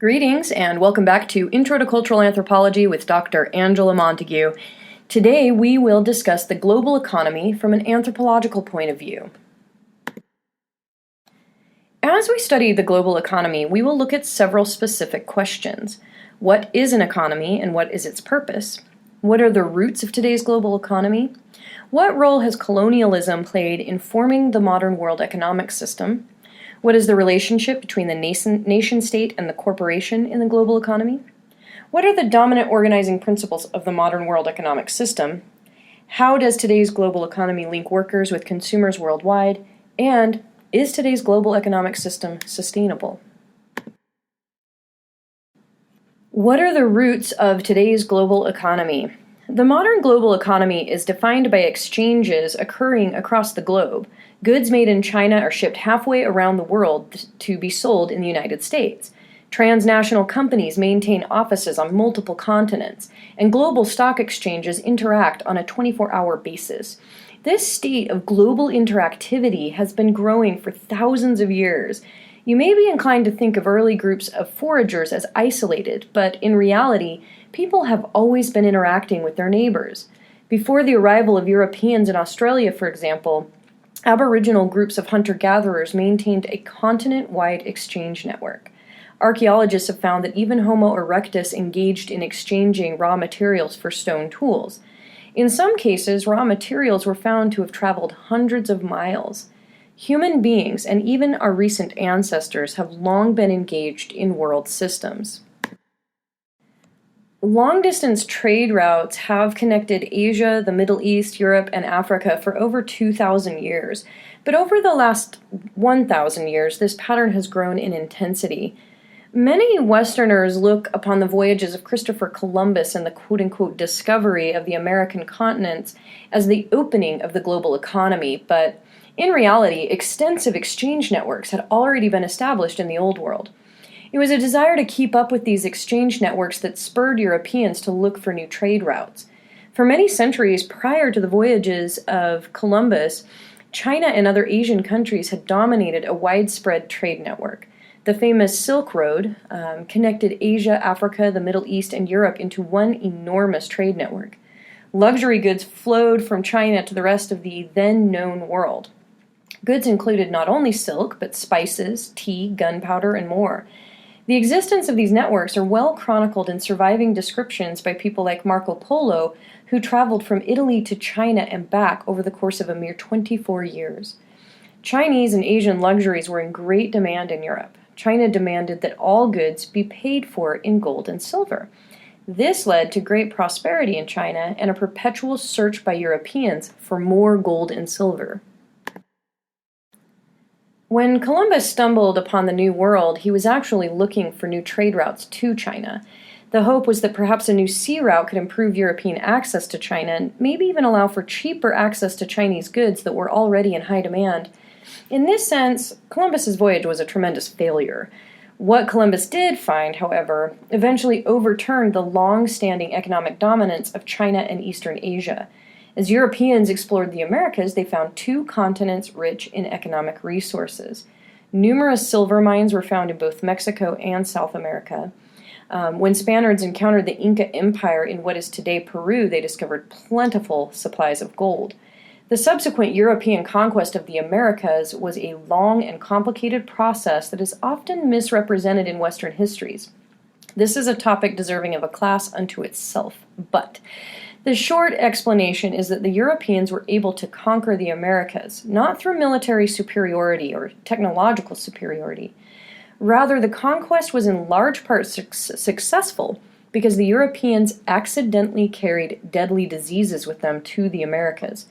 Greetings and welcome back to Intro to Cultural Anthropology with Dr. Angela Montague. Today we will discuss the global economy from an anthropological point of view. As we study the global economy, we will look at several specific questions. What is an economy and what is its purpose? What are the roots of today's global economy? What role has colonialism played in forming the modern world economic system? What is the relationship between the nation-state and the corporation in the global economy? What are the dominant organizing principles of the modern world economic system? How does today's global economy link workers with consumers worldwide? And is today's global economic system sustainable? What are the roots of today's global economy? The modern global economy is defined by exchanges occurring across the globe. Goods made in China are shipped halfway around the world to be sold in the United States. Transnational companies maintain offices on multiple continents, and global stock exchanges interact on a 24-hour basis. This state of global interactivity has been growing for thousands of years. You may be inclined to think of early groups of foragers as isolated, but in reality, people have always been interacting with their neighbors. Before the arrival of Europeans in Australia, for example, Aboriginal groups of hunter-gatherers maintained a continent-wide exchange network. Archaeologists have found that even Homo erectus engaged in exchanging raw materials for stone tools. In some cases, raw materials were found to have traveled hundreds of miles. Human beings, and even our recent ancestors, have long been engaged in world systems. Long-distance trade routes have connected Asia, the Middle East, Europe, and Africa for over 2,000 years. But over the last 1,000 years, this pattern has grown in intensity. Many Westerners look upon the voyages of Christopher Columbus and the quote-unquote discovery of the American continents as the opening of the global economy, but in reality, extensive exchange networks had already been established in the Old World. It was a desire to keep up with these exchange networks that spurred Europeans to look for new trade routes. For many centuries prior to the voyages of Columbus, China and other Asian countries had dominated a widespread trade network. The famous Silk Road connected Asia, Africa, the Middle East, and Europe into one enormous trade network. Luxury goods flowed from China to the rest of the then-known world. Goods included not only silk, but spices, tea, gunpowder, and more. The existence of these networks are well chronicled in surviving descriptions by people like Marco Polo, who traveled from Italy to China and back over the course of a mere 24 years. Chinese and Asian luxuries were in great demand in Europe. China demanded that all goods be paid for in gold and silver. This led to great prosperity in China and a perpetual search by Europeans for more gold and silver. When Columbus stumbled upon the New World, he was actually looking for new trade routes to China. The hope was that perhaps a new sea route could improve European access to China and maybe even allow for cheaper access to Chinese goods that were already in high demand. In this sense, Columbus's voyage was a tremendous failure. What Columbus did find, however, eventually overturned the long-standing economic dominance of China and Eastern Asia. As Europeans explored the Americas, they found two continents rich in economic resources. Numerous silver mines were found in both Mexico and South America. When Spaniards encountered the Inca Empire in what is today Peru, they discovered plentiful supplies of gold. The subsequent European conquest of the Americas was a long and complicated process that is often misrepresented in Western histories. This is a topic deserving of a class unto itself, but the short explanation is that the Europeans were able to conquer the Americas, not through military superiority or technological superiority. Rather, the conquest was in large part successful because the Europeans accidentally carried deadly diseases with them to the Americas.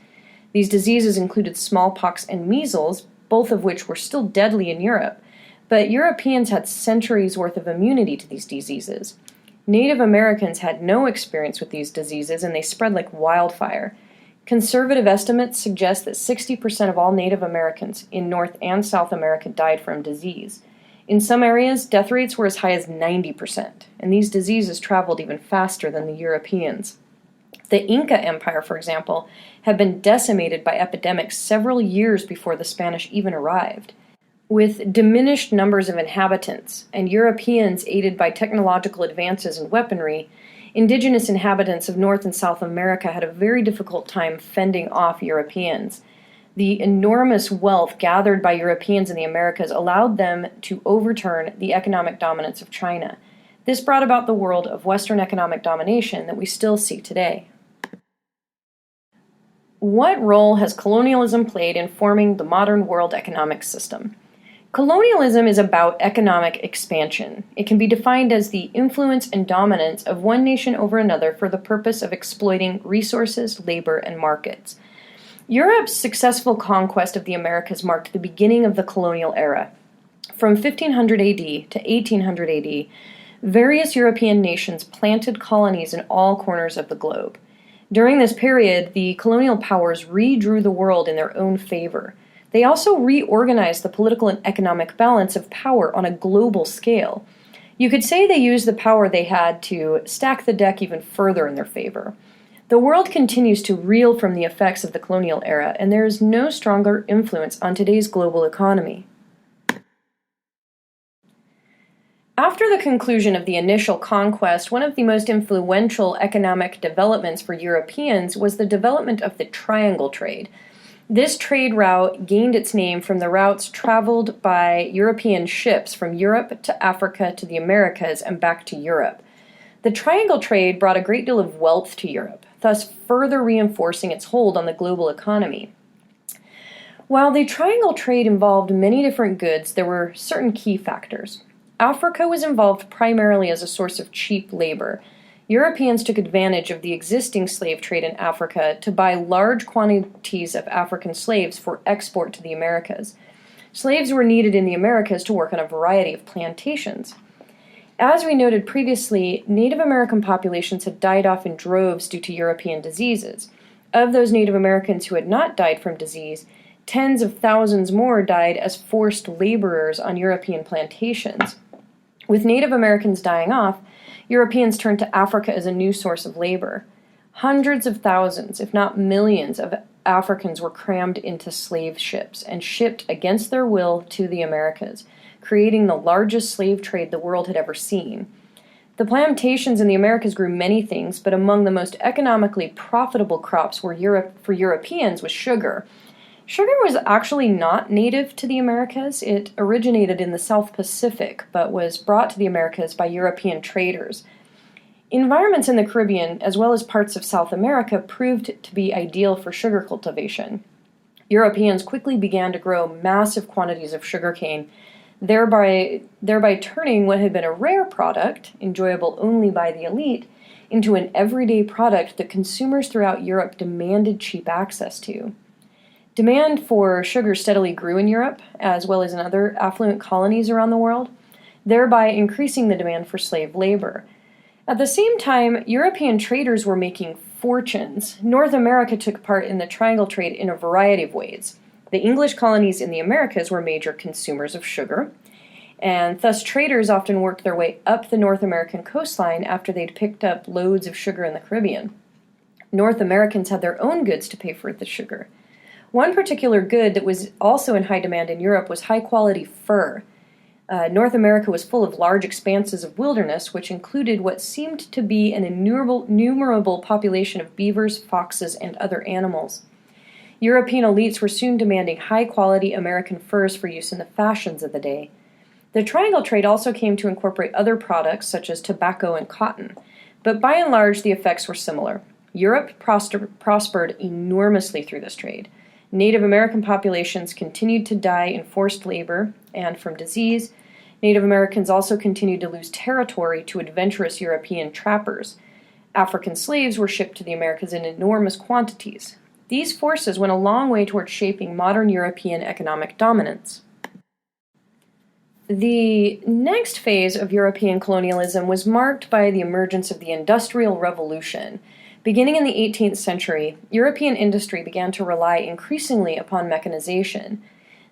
These diseases included smallpox and measles, both of which were still deadly in Europe, but Europeans had centuries' worth of immunity to these diseases. Native Americans had no experience with these diseases, and they spread like wildfire. Conservative estimates suggest that 60% of all Native Americans in North and South America died from disease. In some areas, death rates were as high as 90%, and these diseases traveled even faster than the Europeans. The Inca Empire, for example, had been decimated by epidemics several years before the Spanish even arrived. With diminished numbers of inhabitants and Europeans aided by technological advances in weaponry, indigenous inhabitants of North and South America had a very difficult time fending off Europeans. The enormous wealth gathered by Europeans in the Americas allowed them to overturn the economic dominance of China. This brought about the world of Western economic domination that we still see today. What role has colonialism played in forming the modern world economic system? Colonialism is about economic expansion. It can be defined as the influence and dominance of one nation over another for the purpose of exploiting resources, labor, and markets. Europe's successful conquest of the Americas marked the beginning of the colonial era. From 1500 AD to 1800 AD, various European nations planted colonies in all corners of the globe. During this period, the colonial powers redrew the world in their own favor. They also reorganized the political and economic balance of power on a global scale. You could say they used the power they had to stack the deck even further in their favor. The world continues to reel from the effects of the colonial era, and there is no stronger influence on today's global economy. After the conclusion of the initial conquest, one of the most influential economic developments for Europeans was the development of the triangle trade. This trade route gained its name from the routes traveled by European ships from Europe to Africa to the Americas and back to Europe. The triangle trade brought a great deal of wealth to Europe, thus further reinforcing its hold on the global economy. While the triangle trade involved many different goods, there were certain key factors. Africa was involved primarily as a source of cheap labor. Europeans took advantage of the existing slave trade in Africa to buy large quantities of African slaves for export to the Americas. Slaves were needed in the Americas to work on a variety of plantations. As we noted previously, Native American populations had died off in droves due to European diseases. Of those Native Americans who had not died from disease, tens of thousands more died as forced laborers on European plantations. With Native Americans dying off, Europeans turned to Africa as a new source of labor. Hundreds of thousands, if not millions, of Africans were crammed into slave ships and shipped against their will to the Americas, creating the largest slave trade the world had ever seen. The plantations in the Americas grew many things, but among the most economically profitable crops for Europeans was sugar. Sugar was actually not native to the Americas. It originated in the South Pacific, but was brought to the Americas by European traders. Environments in the Caribbean, as well as parts of South America, proved to be ideal for sugar cultivation. Europeans quickly began to grow massive quantities of sugarcane, thereby turning what had been a rare product, enjoyable only by the elite, into an everyday product that consumers throughout Europe demanded cheap access to. Demand for sugar steadily grew in Europe, as well as in other affluent colonies around the world, thereby increasing the demand for slave labor. At the same time, European traders were making fortunes. North America took part in the triangle trade in a variety of ways. The English colonies in the Americas were major consumers of sugar, and thus traders often worked their way up the North American coastline after they'd picked up loads of sugar in the Caribbean. North Americans had their own goods to pay for the sugar. One particular good that was also in high demand in Europe was high-quality fur. North America was full of large expanses of wilderness, which included what seemed to be an innumerable population of beavers, foxes, and other animals. European elites were soon demanding high-quality American furs for use in the fashions of the day. The triangle trade also came to incorporate other products, such as tobacco and cotton, but by and large the effects were similar. Europe prospered enormously through this trade. Native American populations continued to die in forced labor and from disease. Native Americans also continued to lose territory to adventurous European trappers. African slaves were shipped to the Americas in enormous quantities. These forces went a long way toward shaping modern European economic dominance. The next phase of European colonialism was marked by the emergence of the Industrial Revolution. Beginning in the 18th century, European industry began to rely increasingly upon mechanization.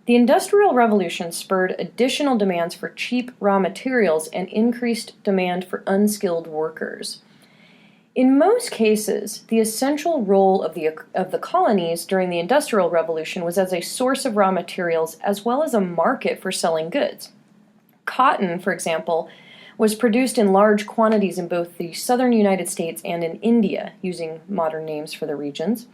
The Industrial Revolution spurred additional demands for cheap raw materials and increased demand for unskilled workers. In most cases, the essential role of the colonies during the Industrial Revolution was as a source of raw materials as well as a market for selling goods. Cotton, for example, was produced in large quantities in both the southern United States and in India, using modern names for the regions.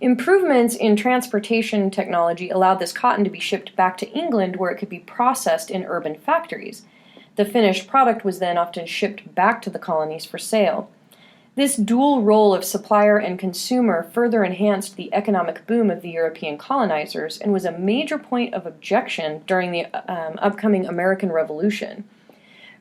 Improvements in transportation technology allowed this cotton to be shipped back to England where it could be processed in urban factories. The finished product was then often shipped back to the colonies for sale. This dual role of supplier and consumer further enhanced the economic boom of the European colonizers and was a major point of objection during the upcoming American Revolution.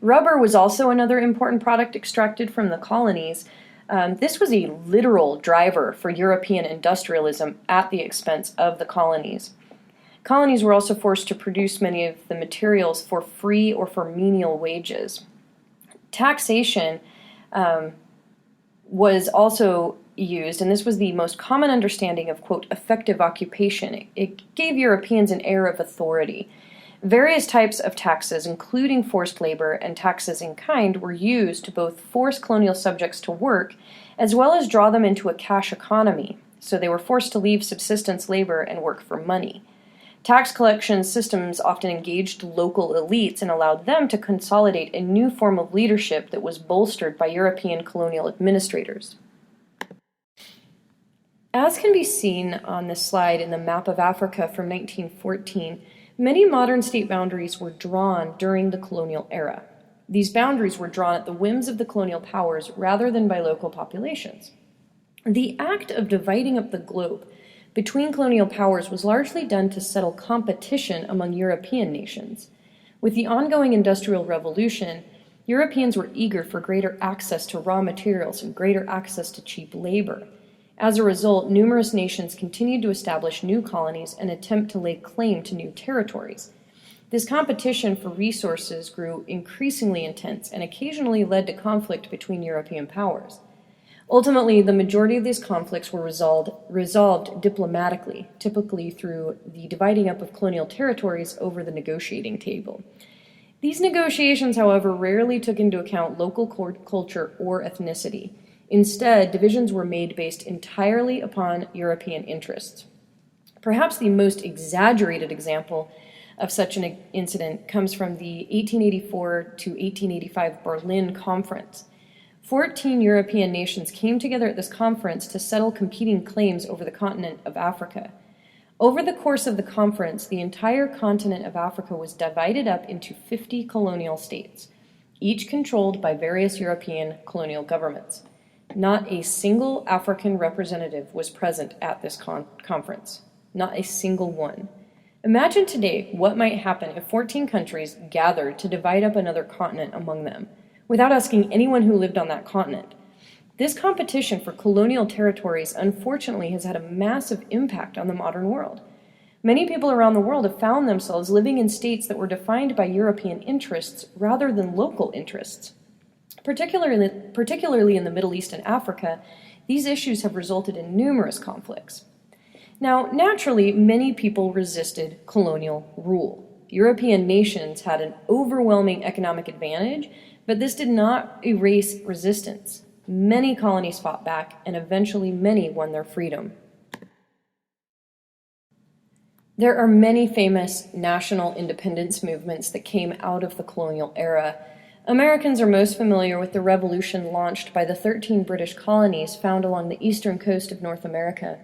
Rubber was also another important product extracted from the colonies. This was a literal driver for European industrialism at the expense of the colonies. Colonies were also forced to produce many of the materials for free or for menial wages. Taxation was also used, and this was the most common understanding of, quote, effective occupation. It gave Europeans an air of authority. Various types of taxes, including forced labor and taxes in kind, were used to both force colonial subjects to work as well as draw them into a cash economy, so they were forced to leave subsistence labor and work for money. Tax collection systems often engaged local elites and allowed them to consolidate a new form of leadership that was bolstered by European colonial administrators. As can be seen on this slide in the map of Africa from 1914, many modern state boundaries were drawn during the colonial era. These boundaries were drawn at the whims of the colonial powers rather than by local populations. The act of dividing up the globe between colonial powers was largely done to settle competition among European nations. With the ongoing Industrial Revolution, Europeans were eager for greater access to raw materials and greater access to cheap labor. As a result, numerous nations continued to establish new colonies and attempt to lay claim to new territories. This competition for resources grew increasingly intense and occasionally led to conflict between European powers. Ultimately, the majority of these conflicts were resolved diplomatically, typically through the dividing up of colonial territories over the negotiating table. These negotiations, however, rarely took into account local culture or ethnicity. Instead, divisions were made based entirely upon European interests. Perhaps the most exaggerated example of such an incident comes from the 1884 to 1885 Berlin Conference. 14 European nations came together at this conference to settle competing claims over the continent of Africa. Over the course of the conference, the entire continent of Africa was divided up into 50 colonial states, each controlled by various European colonial governments. Not a single African representative was present at this conference. Not a single one. Imagine today what might happen if 14 countries gathered to divide up another continent among them, without asking anyone who lived on that continent. This competition for colonial territories, unfortunately, has had a massive impact on the modern world. Many people around the world have found themselves living in states that were defined by European interests rather than local interests. Particularly in the Middle East and Africa, these issues have resulted in numerous conflicts. Now, naturally, many people resisted colonial rule. European nations had an overwhelming economic advantage, but this did not erase resistance. Many colonies fought back, and eventually many won their freedom. There are many famous national independence movements that came out of the colonial era. Americans are most familiar with the revolution launched by the 13 British colonies found along the eastern coast of North America.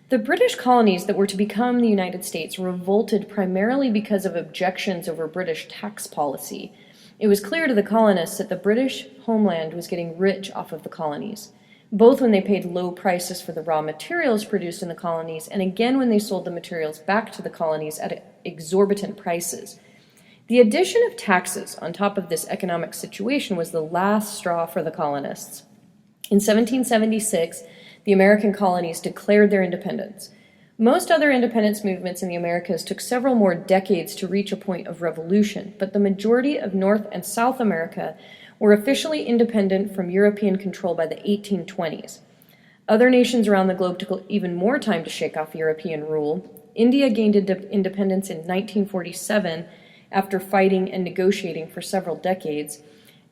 The British colonies that were to become the United States revolted primarily because of objections over British tax policy. It was clear to the colonists that the British homeland was getting rich off of the colonies, both when they paid low prices for the raw materials produced in the colonies and again when they sold the materials back to the colonies at exorbitant prices. The addition of taxes on top of this economic situation was the last straw for the colonists. In 1776, the American colonies declared their independence. Most other independence movements in the Americas took several more decades to reach a point of revolution, but the majority of North and South America were officially independent from European control by the 1820s. Other nations around the globe took even more time to shake off European rule. India gained independence in 1947 after fighting and negotiating for several decades.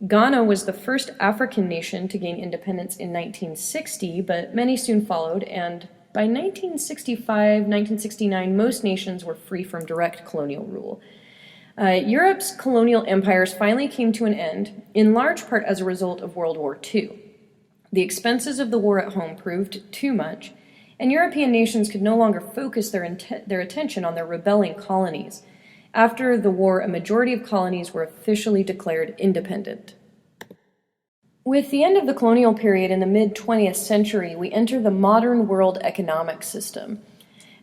Ghana was the first African nation to gain independence in 1960, but many soon followed, and by 1965, 1969, most nations were free from direct colonial rule. Europe's colonial empires finally came to an end, in large part as a result of World War II. The expenses of the war at home proved too much, and European nations could no longer focus their attention on their rebelling colonies. After the war, a majority of colonies were officially declared independent. With the end of the colonial period in the mid-20th century, we enter the modern world economic system.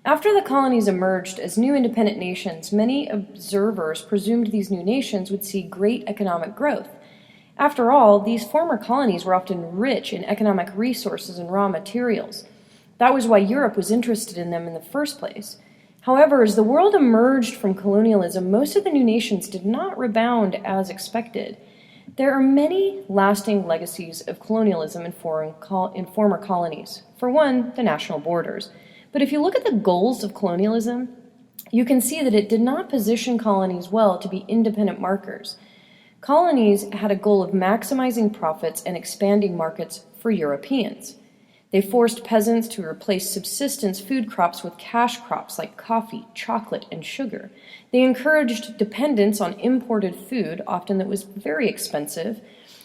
After the colonies emerged as new independent nations, many observers presumed these new nations would see great economic growth. After all, these former colonies were often rich in economic resources and raw materials. That was why Europe was interested in them in the first place. However, as the world emerged from colonialism, most of the new nations did not rebound as expected. There are many lasting legacies of colonialism in former colonies. For one, the national borders. But if you look at the goals of colonialism, you can see that it did not position colonies well to be independent markers. Colonies had a goal of maximizing profits and expanding markets for Europeans. They forced peasants to replace subsistence food crops with cash crops like coffee, chocolate, and sugar. They encouraged dependence on imported food, often that was very expensive,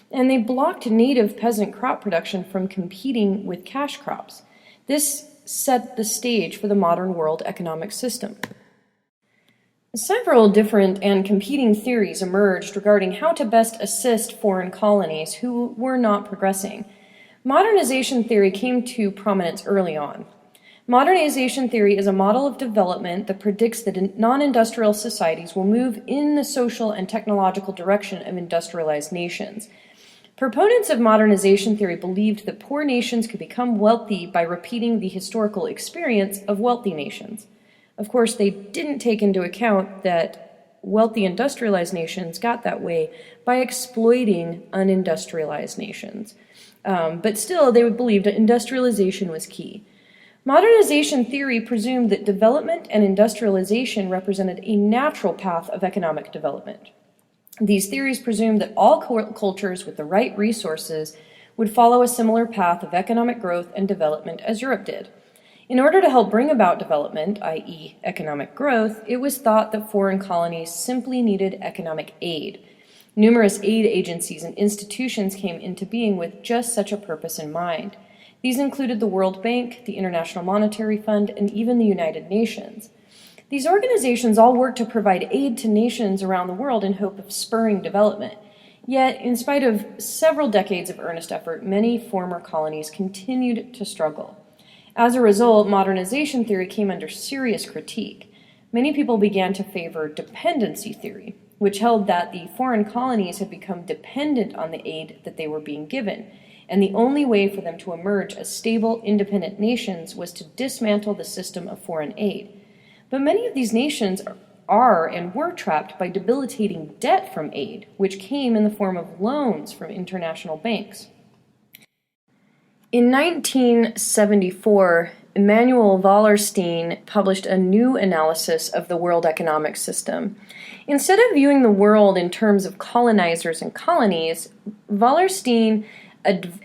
and they blocked native peasant crop production from competing with cash crops. This set the stage for the modern world economic system. Several different and competing theories emerged regarding how to best assist foreign colonies who were not progressing. Modernization theory came to prominence early on. Modernization theory is a model of development that predicts that non-industrial societies will move in the social and technological direction of industrialized nations. Proponents of modernization theory believed that poor nations could become wealthy by repeating the historical experience of wealthy nations. Of course, they didn't take into account that wealthy industrialized nations got that way by exploiting unindustrialized nations. But still, they believed that industrialization was key. Modernization theory presumed that development and industrialization represented a natural path of economic development. These theories presumed that all cultures with the right resources would follow a similar path of economic growth and development as Europe did. In order to help bring about development, i.e., economic growth, it was thought that foreign colonies simply needed economic aid. Numerous aid agencies and institutions came into being with just such a purpose in mind. These included the World Bank, the International Monetary Fund, and even the United Nations. These organizations all worked to provide aid to nations around the world in hope of spurring development. Yet, in spite of several decades of earnest effort, many former colonies continued to struggle. As a result, modernization theory came under serious critique. Many people began to favor dependency theory, which held that the foreign colonies had become dependent on the aid that they were being given, and the only way for them to emerge as stable, independent nations was to dismantle the system of foreign aid. But many of these nations are and were trapped by debilitating debt from aid, which came in the form of loans from international banks. In 1974, Emanuel Wallerstein published a new analysis of the world economic system. Instead of viewing the world in terms of colonizers and colonies, Wallerstein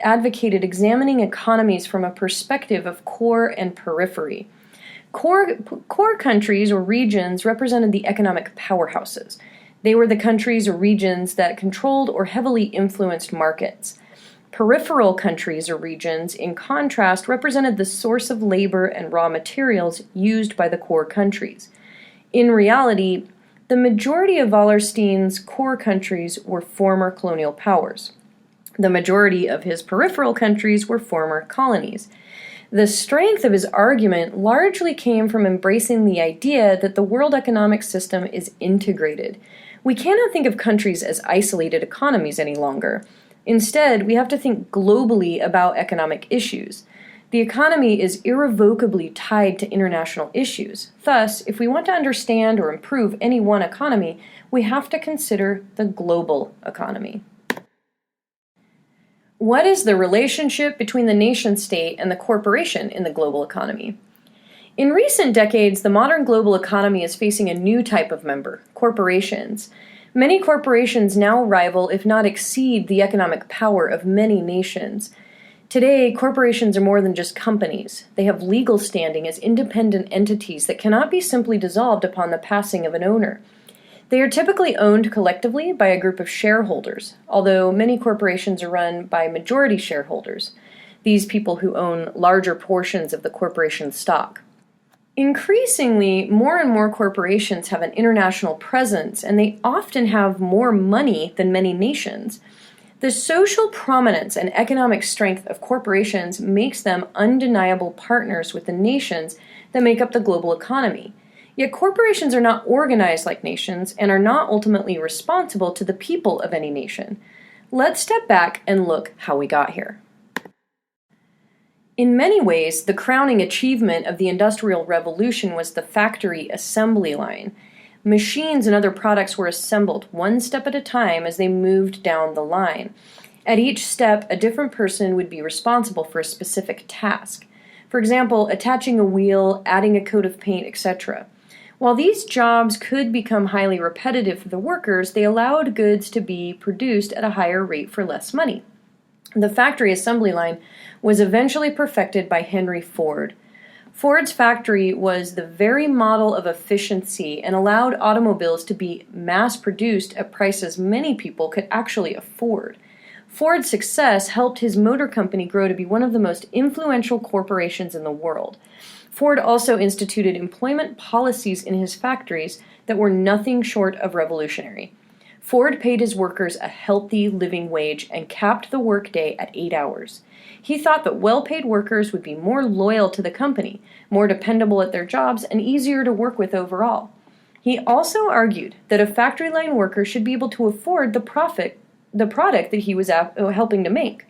advocated examining economies from a perspective of core and periphery. Core countries or regions represented the economic powerhouses. They were the countries or regions that controlled or heavily influenced markets. Peripheral countries or regions, in contrast, represented the source of labor and raw materials used by the core countries. In reality, the majority of Wallerstein's core countries were former colonial powers. The majority of his peripheral countries were former colonies. The strength of his argument largely came from embracing the idea that the world economic system is integrated. We cannot think of countries as isolated economies any longer. Instead, we have to think globally about economic issues. The economy is irrevocably tied to international issues. Thus, if we want to understand or improve any one economy, we have to consider the global economy. What is the relationship between the nation-state and the corporation in the global economy? In recent decades, the modern global economy is facing a new type of member, corporations. Many corporations now rival, if not exceed, the economic power of many nations. Today, corporations are more than just companies. They have legal standing as independent entities that cannot be simply dissolved upon the passing of an owner. They are typically owned collectively by a group of shareholders, although many corporations are run by majority shareholders, these people who own larger portions of the corporation's stock. Increasingly, more and more corporations have an international presence, and they often have more money than many nations. The social prominence and economic strength of corporations makes them undeniable partners with the nations that make up the global economy. Yet corporations are not organized like nations and are not ultimately responsible to the people of any nation. Let's step back and look how we got here. In many ways, the crowning achievement of the Industrial Revolution was the factory assembly line. Machines and other products were assembled one step at a time as they moved down the line. At each step, a different person would be responsible for a specific task. For example, attaching a wheel, adding a coat of paint, etc. While these jobs could become highly repetitive for the workers, they allowed goods to be produced at a higher rate for less money. The factory assembly line was eventually perfected by Henry Ford. Ford's factory was the very model of efficiency and allowed automobiles to be mass-produced at prices many people could actually afford. Ford's success helped his motor company grow to be one of the most influential corporations in the world. Ford also instituted employment policies in his factories that were nothing short of revolutionary. Ford paid his workers a healthy living wage and capped the workday at 8 hours. He thought that well-paid workers would be more loyal to the company, more dependable at their jobs, and easier to work with overall. He also argued that a factory line worker should be able to afford the product that he was helping to make.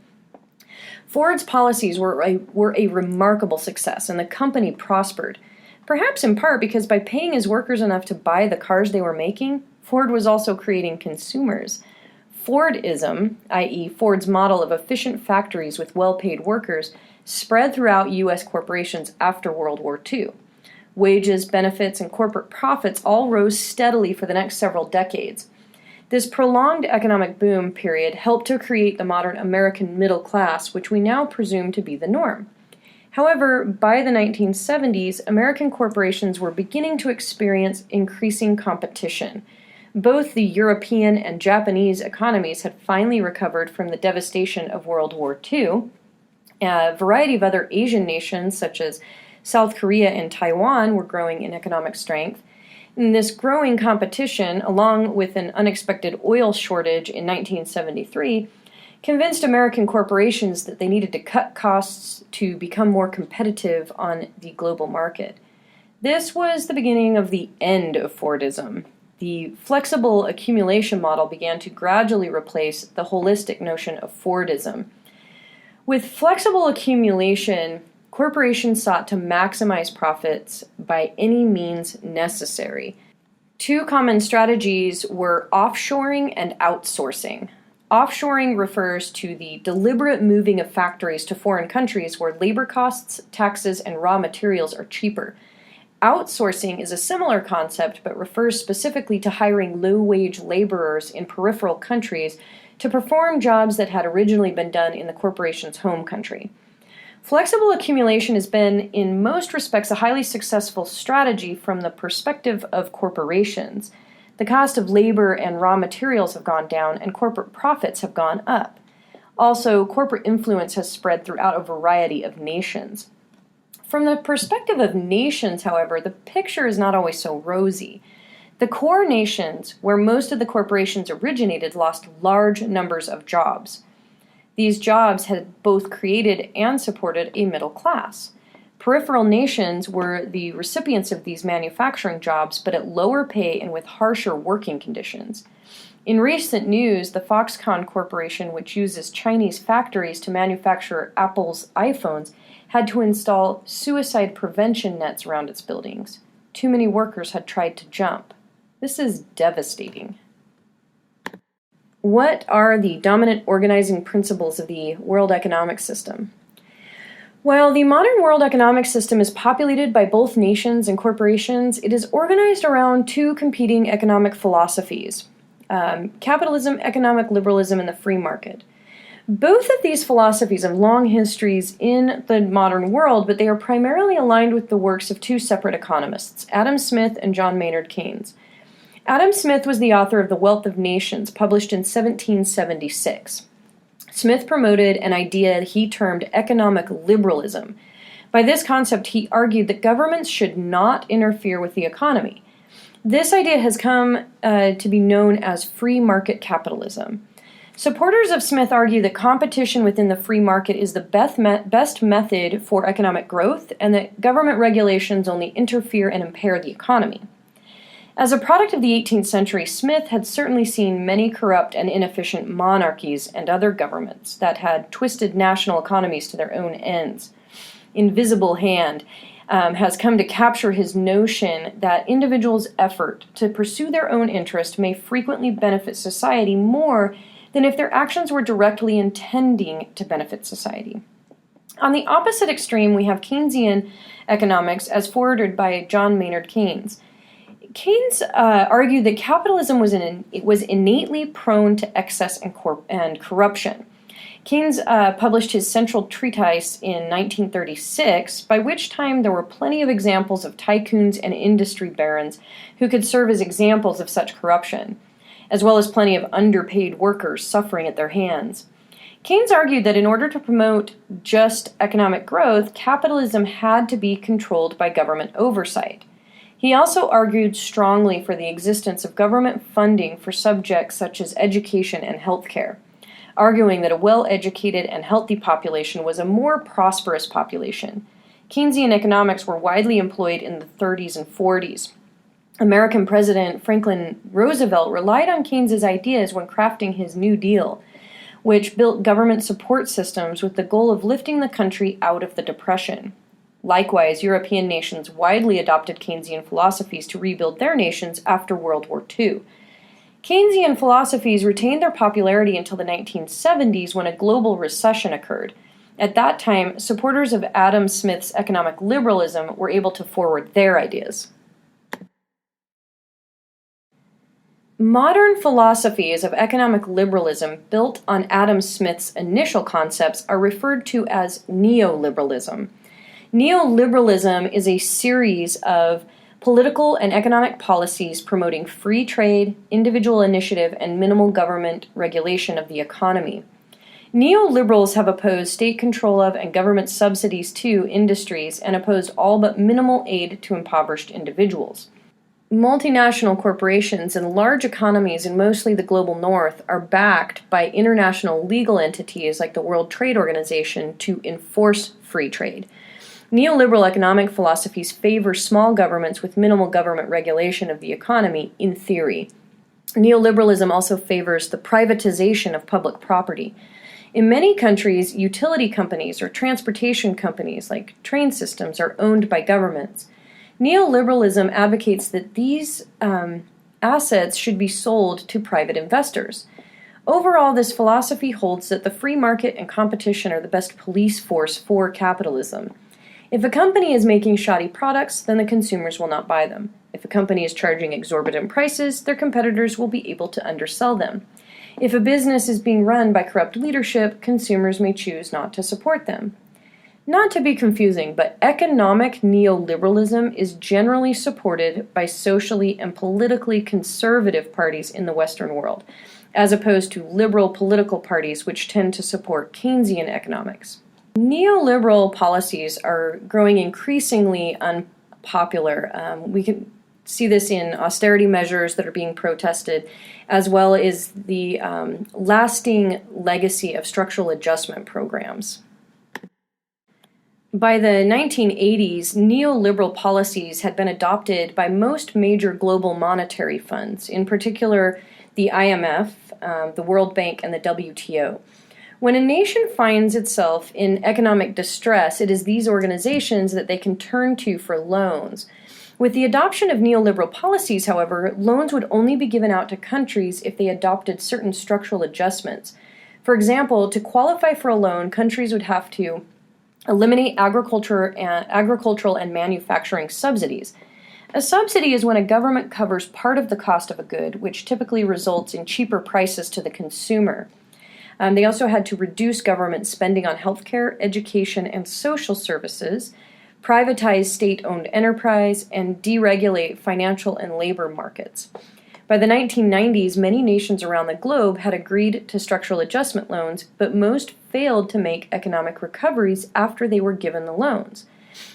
Ford's policies were a remarkable success, and the company prospered, perhaps in part because by paying his workers enough to buy the cars they were making, Ford was also creating consumers. Fordism, i.e. Ford's model of efficient factories with well-paid workers, spread throughout U.S. corporations after World War II. Wages, benefits, and corporate profits all rose steadily for the next several decades. This prolonged economic boom period helped to create the modern American middle class, which we now presume to be the norm. However, by the 1970s, American corporations were beginning to experience increasing competition. Both the European and Japanese economies had finally recovered from the devastation of World War II. A variety of other Asian nations, such as South Korea and Taiwan, were growing in economic strength. And this growing competition, along with an unexpected oil shortage in 1973, convinced American corporations that they needed to cut costs to become more competitive on the global market. This was the beginning of the end of Fordism. The flexible accumulation model began to gradually replace the holistic notion of Fordism. With flexible accumulation, corporations sought to maximize profits by any means necessary. Two common strategies were offshoring and outsourcing. Offshoring refers to the deliberate moving of factories to foreign countries where labor costs, taxes, and raw materials are cheaper. Outsourcing is a similar concept but refers specifically to hiring low-wage laborers in peripheral countries to perform jobs that had originally been done in the corporation's home country. Flexible accumulation has been, in most respects, a highly successful strategy from the perspective of corporations. The cost of labor and raw materials have gone down, and corporate profits have gone up. Also, corporate influence has spread throughout a variety of nations. From the perspective of nations, however, the picture is not always so rosy. The core nations, where most of the corporations originated, lost large numbers of jobs. These jobs had both created and supported a middle class. Peripheral nations were the recipients of these manufacturing jobs, but at lower pay and with harsher working conditions. In recent news, the Foxconn Corporation, which uses Chinese factories to manufacture Apple's iPhones, had to install suicide prevention nets around its buildings. Too many workers had tried to jump. This is devastating. What are the dominant organizing principles of the world economic system? While the modern world economic system is populated by both nations and corporations, it is organized around two competing economic philosophies. capitalism, economic liberalism, and the free market. Both of these philosophies have long histories in the modern world, but they are primarily aligned with the works of two separate economists, Adam Smith and John Maynard Keynes. Adam Smith was the author of The Wealth of Nations, published in 1776. Smith promoted an idea he termed economic liberalism. By this concept, he argued that governments should not interfere with the economy. This idea has come to be known as free market capitalism. Supporters of Smith argue that competition within the free market is the best method for economic growth, and that government regulations only interfere and impair the economy. As a product of the 18th century, Smith had certainly seen many corrupt and inefficient monarchies and other governments that had twisted national economies to their own ends. Invisible Hand has come to capture his notion that individuals' effort to pursue their own interest may frequently benefit society more than if their actions were directly intending to benefit society. On the opposite extreme, we have Keynesian economics as forwarded by John Maynard Keynes. Keynes argued that capitalism was innately prone to excess and corruption. Keynes published his central treatise in 1936, by which time there were plenty of examples of tycoons and industry barons who could serve as examples of such corruption, as well as plenty of underpaid workers suffering at their hands. Keynes argued that in order to promote just economic growth, capitalism had to be controlled by government oversight. He also argued strongly for the existence of government funding for subjects such as education and healthcare, arguing that a well-educated and healthy population was a more prosperous population. Keynesian economics were widely employed in the 30s and 40s. American President Franklin Roosevelt relied on Keynes's ideas when crafting his New Deal, which built government support systems with the goal of lifting the country out of the Depression. Likewise, European nations widely adopted Keynesian philosophies to rebuild their nations after World War II. Keynesian philosophies retained their popularity until the 1970s when a global recession occurred. At that time, supporters of Adam Smith's economic liberalism were able to forward their ideas. Modern philosophies of economic liberalism built on Adam Smith's initial concepts are referred to as neoliberalism. Neoliberalism is a series of political and economic policies promoting free trade, individual initiative, and minimal government regulation of the economy. Neoliberals have opposed state control of and government subsidies to industries and opposed all but minimal aid to impoverished individuals. Multinational corporations and large economies in mostly the global north are backed by international legal entities like the World Trade Organization to enforce free trade. Neoliberal economic philosophies favor small governments with minimal government regulation of the economy in theory. Neoliberalism also favors the privatization of public property. In many countries, utility companies or transportation companies like train systems are owned by governments. Neoliberalism advocates that these assets should be sold to private investors. Overall, this philosophy holds that the free market and competition are the best police force for capitalism. If a company is making shoddy products, then the consumers will not buy them. If a company is charging exorbitant prices, their competitors will be able to undersell them. If a business is being run by corrupt leadership, consumers may choose not to support them. Not to be confusing, but economic neoliberalism is generally supported by socially and politically conservative parties in the Western world, as opposed to liberal political parties which tend to support Keynesian economics. Neoliberal policies are growing increasingly unpopular. We can see this in austerity measures that are being protested, as well as the lasting legacy of structural adjustment programs. By the 1980s, neoliberal policies had been adopted by most major global monetary funds, in particular the IMF, the World Bank, and the WTO. When a nation finds itself in economic distress, it is these organizations that they can turn to for loans. With the adoption of neoliberal policies, however, loans would only be given out to countries if they adopted certain structural adjustments. For example, to qualify for a loan, countries would have to eliminate agricultural and manufacturing subsidies. A subsidy is when a government covers part of the cost of a good, which typically results in cheaper prices to the consumer. They also had to reduce government spending on healthcare, education, and social services, privatize state-owned enterprise, and deregulate financial and labor markets. By the 1990s, many nations around the globe had agreed to structural adjustment loans, but most failed to make economic recoveries after they were given the loans.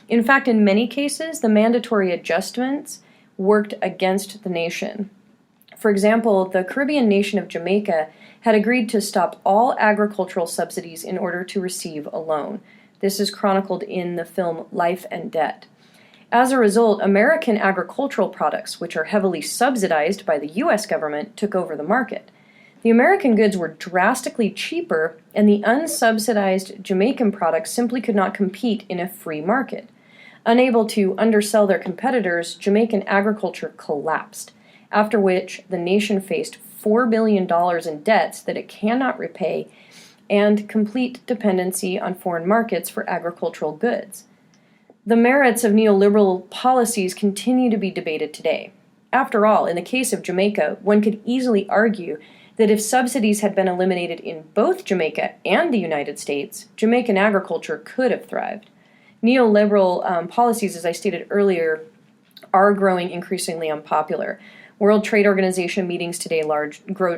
In fact, in many cases, the mandatory adjustments worked against the nation. For example, the Caribbean nation of Jamaica had agreed to stop all agricultural subsidies in order to receive a loan. This is chronicled in the film Life and Debt. As a result, American agricultural products, which are heavily subsidized by the U.S. government, took over the market. The American goods were drastically cheaper, and the unsubsidized Jamaican products simply could not compete in a free market. Unable to undersell their competitors, Jamaican agriculture collapsed, after which the nation faced $4 billion in debts that it cannot repay and complete dependency on foreign markets for agricultural goods. The merits of neoliberal policies continue to be debated today. After all, in the case of Jamaica, one could easily argue that if subsidies had been eliminated in both Jamaica and the United States, Jamaican agriculture could have thrived. Neoliberal policies, as I stated earlier, are growing increasingly unpopular. World Trade Organization meetings today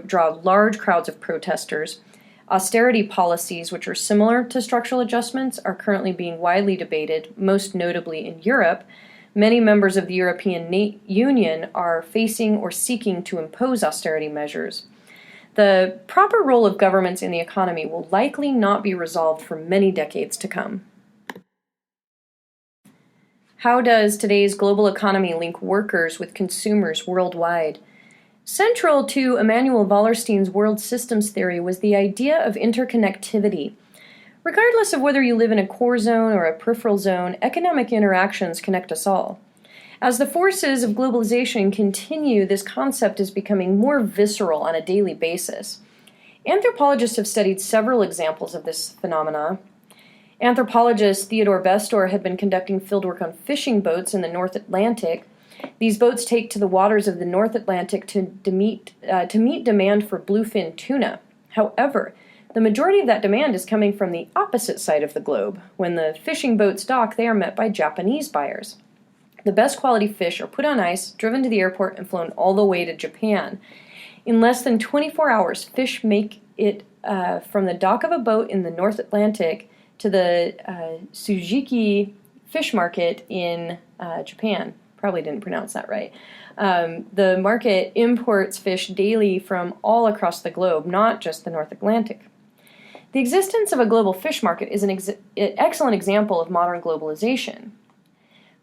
draw large crowds of protesters. Austerity policies, which are similar to structural adjustments, are currently being widely debated, most notably in Europe. Many members of the European Union are facing or seeking to impose austerity measures. The proper role of governments in the economy will likely not be resolved for many decades to come. How does today's global economy link workers with consumers worldwide? Central to Emanuel Wallerstein's world systems theory was the idea of interconnectivity. Regardless of whether you live in a core zone or a peripheral zone, economic interactions connect us all. As the forces of globalization continue, this concept is becoming more visceral on a daily basis. Anthropologists have studied several examples of this phenomena. Anthropologist Theodore Bestor had been conducting fieldwork on fishing boats in the North Atlantic. These boats take to the waters of the North Atlantic to meet demand for bluefin tuna. However, the majority of that demand is coming from the opposite side of the globe. When the fishing boats dock, they are met by Japanese buyers. The best quality fish are put on ice, driven to the airport, and flown all the way to Japan. In less than 24 hours, fish make it from the dock of a boat in the North Atlantic to the Tsujiki fish market in Japan. Probably didn't pronounce that right. The market imports fish daily from all across the globe, not just the North Atlantic. The existence of a global fish market is an excellent example of modern globalization.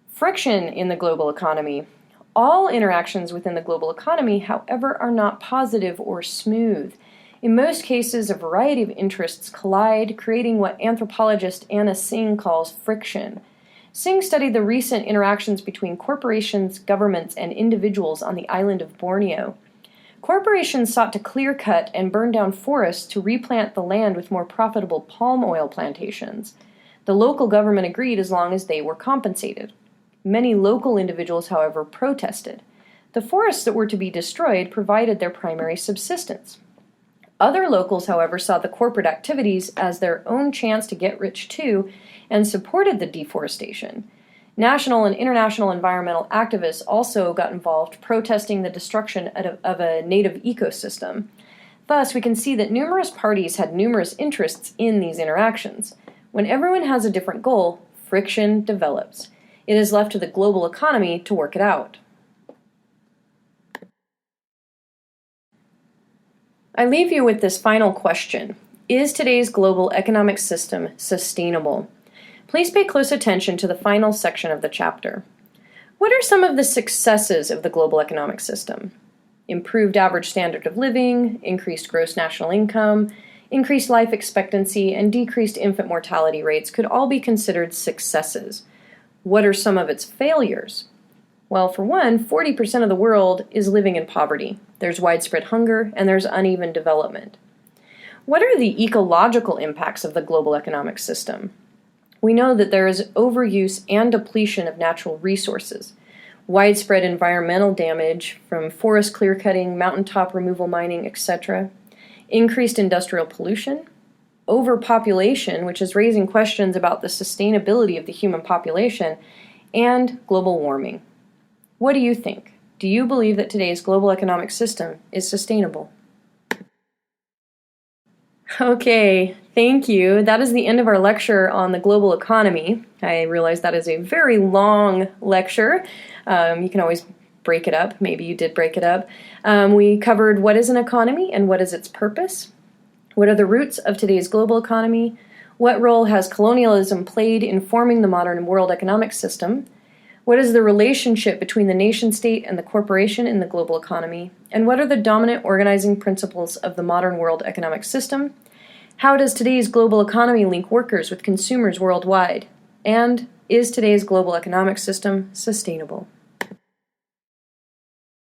Friction in the global economy. All interactions within the global economy, however, are not positive or smooth. In most cases, a variety of interests collide, creating what anthropologist Anna Singh calls friction. Singh studied the recent interactions between corporations, governments, and individuals on the island of Borneo. Corporations sought to clear-cut and burn down forests to replant the land with more profitable palm oil plantations. The local government agreed as long as they were compensated. Many local individuals, however, protested. The forests that were to be destroyed provided their primary subsistence. Other locals, however, saw the corporate activities as their own chance to get rich too, and supported the deforestation. National and international environmental activists also got involved, protesting the destruction of a native ecosystem. Thus, we can see that numerous parties had numerous interests in these interactions. When everyone has a different goal, friction develops. It is left to the global economy to work it out. I leave you with this final question. Is today's global economic system sustainable? Please pay close attention to the final section of the chapter. What are some of the successes of the global economic system? Improved average standard of living, increased gross national income, increased life expectancy, and decreased infant mortality rates could all be considered successes. What are some of its failures? Well, for one, 40% of the world is living in poverty. There's widespread hunger, and there's uneven development. What are the ecological impacts of the global economic system? We know that there is overuse and depletion of natural resources. widespread environmental damage from forest clear-cutting, mountaintop removal mining, etc., increased industrial pollution, overpopulation, which is raising questions about the sustainability of the human population, and global warming. What do you think? Do you believe that today's global economic system is sustainable? Okay, thank you. That is the end of our lecture on the global economy. I realize that is a very long lecture. You can always break it up. Maybe you did break it up. We covered what is an economy and what is its purpose. What are the roots of today's global economy? What role has colonialism played in forming the modern world economic system? What is the relationship between the nation-state and the corporation in the global economy? And what are the dominant organizing principles of the modern world economic system? How does today's global economy link workers with consumers worldwide? And is today's global economic system sustainable?